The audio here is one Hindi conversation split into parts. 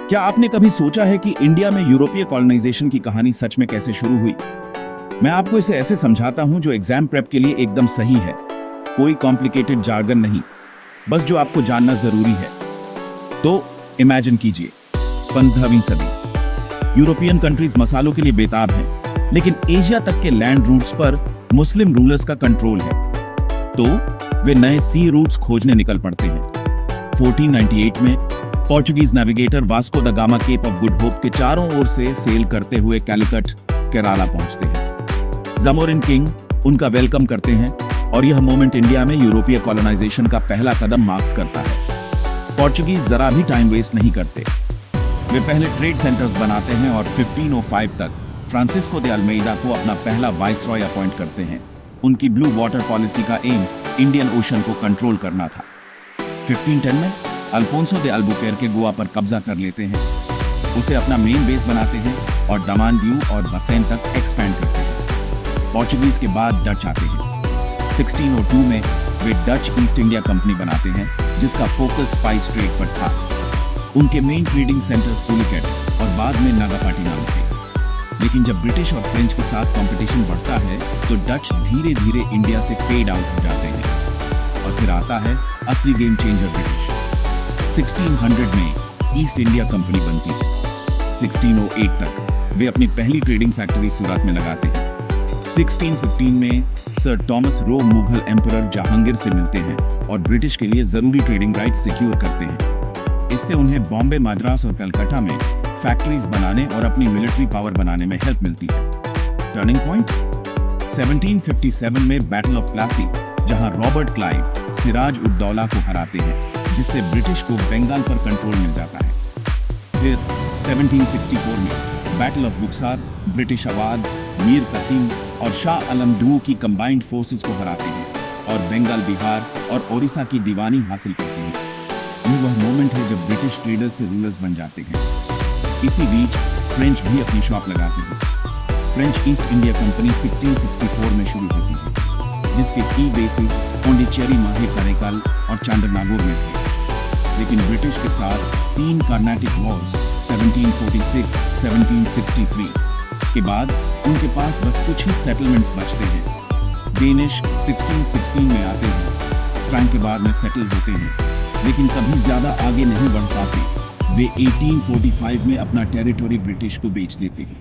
क्या आपने कभी सोचा है कि इंडिया में यूरोपीय कॉलोनाइजेशन की कहानी सच में कैसे शुरू हुई? मैं आपको इसे ऐसे समझाता हूं जो एग्जाम प्रेप के लिए एकदम सही है। कोई कॉम्प्लिकेटेड जार्गन नहीं, बस जो आपको जानना जरूरी है। तो इमेजिन कीजिए, 15वीं सदी। यूरोपियन कंट्रीज मसालों के लिए बेताब हैं, लेकिन एशिया तक के लैंड रूट्स पर मुस्लिम रूलर्स का कंट्रोल है। तो वे नए सी रूट्स खोजने निकल पड़ते हैं। 1498 में Portuguese navigator Vasco da Gama Cape of Good Hope के चारों ओर से सेल करते हुए कैलिकट, केराला पहुंचते हैं। जामोरिन किंग उनका वेलकम करते हैं और यह मोमेंट इंडिया में यूरोपीय कॉलोनाइजेशन का पहला कदम मार्क्स करता है। पोर्चुगीज जरा भी टाइम वेस्ट नहीं करते। वे पहले ट्रेड सेंटर्स बनाते हैं और 1505 तक फ्रांसिस्को दे अल्मेइदा को अपना पहला वाइसरॉय अपॉइंट करते हैं। उनकी ब्लू वाटर पॉलिसी का एम इंडियन ओशन को कंट्रोल करना था। 1510 में अल्फोंसो दे अल्बुकेर्के गोवा पर कब्जा कर लेते हैं, उसे अपना मेन बेस बनाते हैं और दमान द्यू और बसेन तक एक्सपैंड करते हैं। पोर्चुगीज के बाद डच आते हैं। 1602 में वे डच ईस्ट इंडिया कंपनी बनाते हैं, जिसका फोकस स्पाइस ट्रेड पर था। उनके मेन ट्रेडिंग सेंटर्स पुलिकेट और बाद में नागापाटिनाम थे। लेकिन जब ब्रिटिश और फ्रेंच के साथ कंपटीशन बढ़ता है तो डच धीरे धीरे इंडिया से फेड आउट हो जाते हैं और फिर आता है असली गेम चेंजर ब्रिटिश। 1600 में ईस्ट इंडिया कंपनी बनती है। 1608 तक वे अपनी पहली ट्रेडिंग फैक्ट्री सूरत में लगाते हैं। 1615 में sir Thomas Roe Mughal emperor Jahangir से मिलते हैं और ब्रिटिश के लिए जरूरी ट्रेडिंग राइट्स सिक्योर करते हैं। इससे उन्हें बॉम्बे, मद्रास और कलकत्ता में फैक्ट्रीज बनाने और अपनी मिलिट्री पावर बनाने में हेल्प मिलती है। टर्निंग पॉइंट 1757 में बैटल ऑफ प्लासी, जहां रॉबर्ट क्लाइव सिराज उद दौला को हराते हैं, जिससे ब्रिटिश को बंगाल पर कंट्रोल मिल जाता है। फिर 1764 में battle of Buxar, British Awadh, Mir Qasim और शाह आलम दुओ की कंबाइंड फोर्सेस को हराते हैं और बंगाल, बिहार और ओडिशा की दीवानी हासिल करते हैं। ये वह मोमेंट है जब ब्रिटिश ट्रेडर्स से रूलर्स बन जाते हैं। इसी बीच फ्रेंच भी अपनी शॉप लगाते हैं। फ्रेंच ईस्ट इंडिया कंपनी 1664 में शुरू होती है, जिसके की बेसिस पौंडीचेरी, माहे करेकल और चांडरनागोर में थे। लेकिन ब्रिटिश के साथ 3 कार्नाटिक वॉर्स 1746, 1763 के बाद उनके पास बस कुछ ही सेटलमेंट्स बचते हैं। डेनिश 1616 में आते हैं, फ्रैंक के बाद में सेटल होते हैं, लेकिन कभी ज्यादा आगे नहीं बढ़ पाते। वे 1845 में अपना टेरिटरी ब्रिटिश को बेच देते हैं।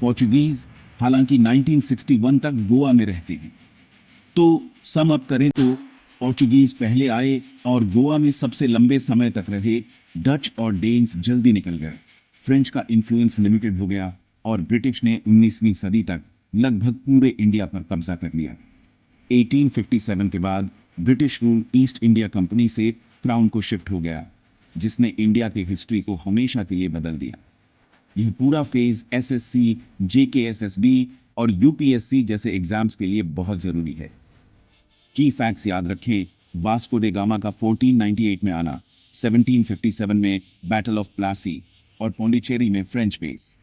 पोर्चुगीज हालांकि 1961 तक गोवा में रहते हैं। तो सम अप करें तो पोर्चुगीज पहले आए और गोवा में सबसे लंबे समय तक रहे। डच और डेन्स जल्दी निकल गए। फ्रेंच का इन्फ्लुएंस लिमिटेड हो गया और ब्रिटिश ने 19वीं सदी तक लगभग पूरे इंडिया पर कब्जा कर लिया। 1857 के बाद British rule east India company से क्राउन को शिफ्ट हो गया, जिसने इंडिया की हिस्ट्री को हमेशा के लिए बदल दिया। यह पूरा फेज एसएससी, जेकेएसएसबी और यूपीएससी जैसे एग्जाम्स के लिए बहुत जरूरी है। की फैक्ट्स याद रखें, वास्को डे गामा का 1498 में आना, 1757 में बैटल ऑफ प्लासी और पौंडीचेरी में फ्रेंच बेस।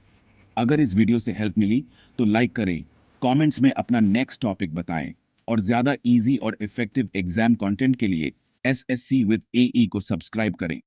अगर इस वीडियो से हेल्प मिली तो लाइक करें, कमेंट्स में अपना नेक्स्ट टॉपिक बताएं और ज्यादा इजी और इफेक्टिव एग्जाम कंटेंट के लिए एसएससी विद एई को सब्सक्राइब करें।